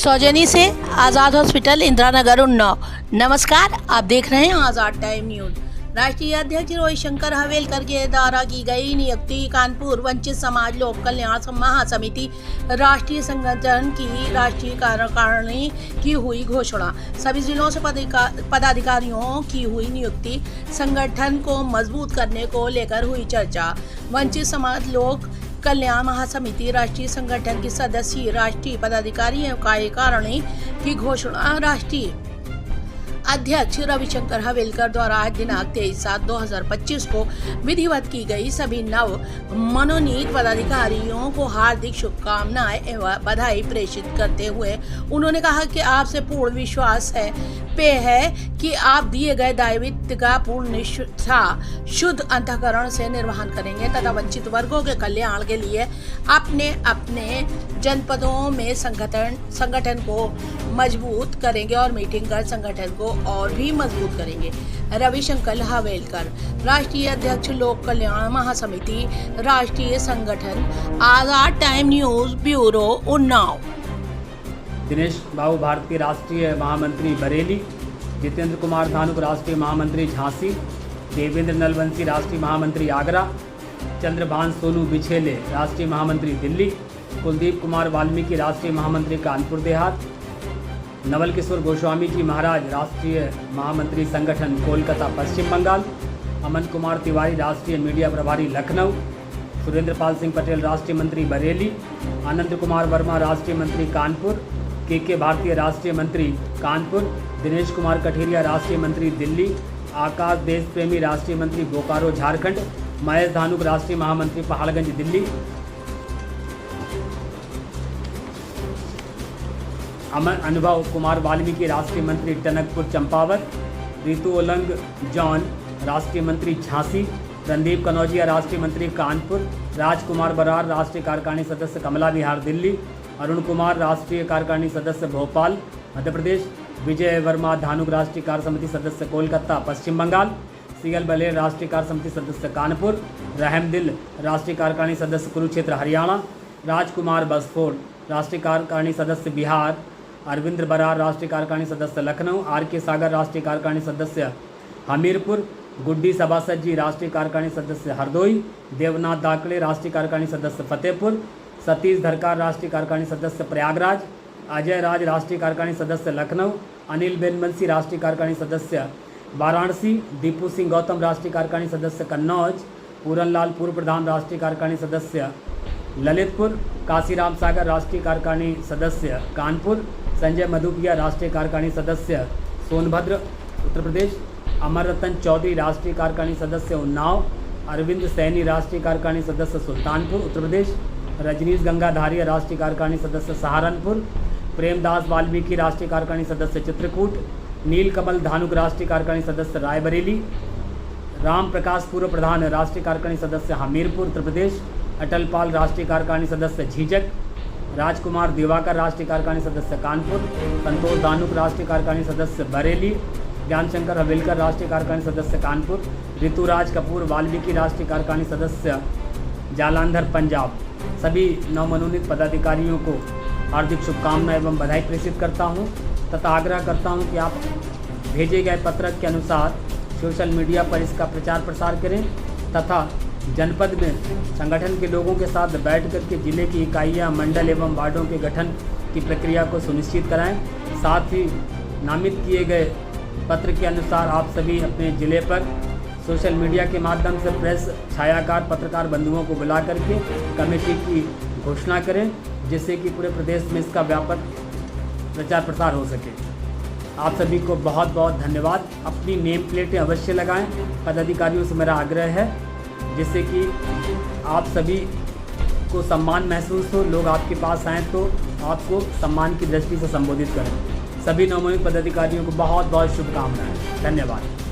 सौजनी से आज़ाद हॉस्पिटल इंदिरा नगर उन्नाव। नमस्कार, आप देख रहे हैं आज़ाद टाइम न्यूज। राष्ट्रीय अध्यक्ष रविशंकर हवेलकर के द्वारा की गई नियुक्ति कानपुर वंचित समाज लोक कल्याण महासमिति राष्ट्रीय संगठन की राष्ट्रीय कार्यकारिणी की हुई घोषणा। सभी जिलों से पदाधिकारियों की हुई नियुक्ति। संगठन को मजबूत करने को लेकर हुई चर्चा। वंचित समाज लोक कल्याण महासमिति राष्ट्रीय संगठन की सदस्य राष्ट्रीय पदाधिकारी एवं कार्यकारिणी की घोषणा। राष्ट्रीय अध्यक्ष रविशंकर हवेलकर द्वारा आज दिनांक 23/7/2025 को विधिवत की गई। सभी नव मनोनीत पदाधिकारियों को हार्दिक शुभकामनाएं एवं बधाई प्रेषित करते हुए उन्होंने कहा कि आपसे पूर्ण विश्वास है कि आप दिए गए दायित्व का पूर्ण निष्ठा शुद्ध अंतःकरण से निर्वहन करेंगे तथा वंचित वर्गों के कल्याण के लिए अपने अपने जनपदों में संगठन को मजबूत करेंगे और मीटिंग कर संगठन को और भी मजबूत करेंगे। रविशंकर हवेलकर, राष्ट्रीय अध्यक्ष लोक कल्याण महासमिति राष्ट्रीय संगठन, Azad time news bureau Unnao. Dinesh Babu भारतीय राष्ट्रीय महामंत्री बरेली, जितेंद्र कुमार धानुक राष्ट्रीय महामंत्री झांसी, देवेंद्र नलवंशी राष्ट्रीय महामंत्री आगरा, चंद्रभान सोनू बिछेले राष्ट्रीय महामंत्री दिल्ली, कुलदीप कुमार वाल्मीकि राष्ट्रीय महामंत्री कानपुर देहात, नवल किशोर गोस्वामी जी महाराज राष्ट्रीय महामंत्री संगठन कोलकाता पश्चिम बंगाल, अमन कुमार तिवारी राष्ट्रीय मीडिया प्रभारी लखनऊ, सुरेंद्र पाल सिंह पटेल राष्ट्रीय मंत्री बरेली, आनंद कुमार वर्मा राष्ट्रीय मंत्री कानपुर, के भारतीय राष्ट्रीय मंत्री कानपुर, दिनेश कुमार कठेरिया राष्ट्रीय मंत्री दिल्ली, आकाश देश प्रेमी राष्ट्रीय मंत्री बोकारो झारखंड, महेश धानुक राष्ट्रीय महामंत्री पहाड़गंज दिल्ली, अमन अनुभव कुमार वाल्मीकि राष्ट्रीय मंत्री टनकपुर चंपावत, रितु ओलंग जॉन राष्ट्रीय मंत्री झांसी, रणदीप कनौजिया राष्ट्रीय मंत्री कानपुर, राजकुमार बरार राष्ट्रीय कार्यकारिणी सदस्य कमला विहार दिल्ली, अरुण कुमार राष्ट्रीय कार्यकारिणी सदस्य भोपाल मध्य प्रदेश, विजय वर्मा धानुक राष्ट्रीय कार्य समिति सदस्य कोलकाता पश्चिम बंगाल, सीएल बलेर राष्ट्रीय कार्य समिति सदस्य कानपुर, रहमदिल राष्ट्रीय कार्यकारिणी सदस्य कुरुक्षेत्र हरियाणा, राजकुमार बसफोर्ड राष्ट्रीय कार्यकारिणी सदस्य बिहार, अरविंद बरार राष्ट्रीय कार्यकारिणी सदस्य लखनऊ, आर.के. सागर राष्ट्रीय कार्यकारिणी सदस्य हमीरपुर, गुड्डी सभासद जी राष्ट्रीय कार्यकारिणी सदस्य हरदोई, देवनाथ दाकड़े राष्ट्रीय कार्यकारिणी सदस्य फतेहपुर, सतीश धरकार राष्ट्रीय कार्यकारिणी सदस्य प्रयागराज, अजय राज राष्ट्रीय कार्यकारिणी सदस्य लखनऊ, अनिल बेनबंसी राष्ट्रीय कार्यकारिणी सदस्य वाराणसी, दीपू सिंह गौतम राष्ट्रीय कार्यकारिणी सदस्य कन्नौज, पूरनलाल पूर्व प्रधान राष्ट्रीय कार्यकारिणी सदस्य ललितपुर, काशीराम सागर राष्ट्रीय कार्यकारिणी सदस्य कानपुर, संजय मधुपिया राष्ट्रीय कार्यकारिणी सदस्य सोनभद्र उत्तर प्रदेश, अमर रतन चौधरी राष्ट्रीय कार्यकारिणी सदस्य उन्नाव, अरविंद सैनी राष्ट्रीय कार्यकारिणी सदस्य सुल्तानपुर उत्तर प्रदेश, रजनीश गंगाधारिया राष्ट्रीय कार्यकारिणी सदस्य सहारनपुर, प्रेमदास वाल्मीकि राष्ट्रीय कार्यकारिणी सदस्य चित्रकूट, नीलकमल धानुक राष्ट्रीय कार्यकारिणी सदस्य रायबरेली, राम प्रकाश पूर्व प्रधान राष्ट्रीय कार्यकारिणी सदस्य हमीरपुर उत्तर प्रदेश, अटल पाल राष्ट्रीय कार्यकारिणी सदस्य झीझक, राजकुमार दिवाकर राष्ट्रीय कार्यकारिणी सदस्य कानपुर, संतोष धानुक राष्ट्रीय कार्यकारिणी सदस्य बरेली, ज्ञानशंकर हवेलकर राष्ट्रीय कार्यकारिणी सदस्य कानपुर, ऋतुराज कपूर वाल्मीकि राष्ट्रीय कार्यकारिणी सदस्य जालंधर पंजाब। सभी नवमनोनीत पदाधिकारियों को हार्दिक शुभकामनाएं एवं बधाई प्रेषित करता हूं तथा आग्रह करता हूं कि आप भेजे गए पत्रक के अनुसार सोशल मीडिया पर इसका प्रचार प्रसार करें तथा जनपद में संगठन के लोगों के साथ बैठ कर के जिले की इकाइयां, मंडल एवं वार्डों के गठन की प्रक्रिया को सुनिश्चित कराएं। साथ ही नामित किए गए पत्र के अनुसार आप सभी अपने ज़िले पर सोशल मीडिया के माध्यम से प्रेस, छायाकार, पत्रकार बंधुओं को बुला करके कमेटी की घोषणा करें जिससे कि पूरे प्रदेश में इसका व्यापक प्रचार प्रसार हो सके। आप सभी को बहुत बहुत धन्यवाद। अपनी नेम प्लेटें अवश्य लगाएं। पदाधिकारियों से मेरा आग्रह है जिससे कि आप सभी को सम्मान महसूस हो, लोग आपके पास आएँ तो आपको सम्मान की दृष्टि से संबोधित करें। सभी नवनियुक्त पदाधिकारियों को बहुत बहुत शुभकामनाएं। धन्यवाद।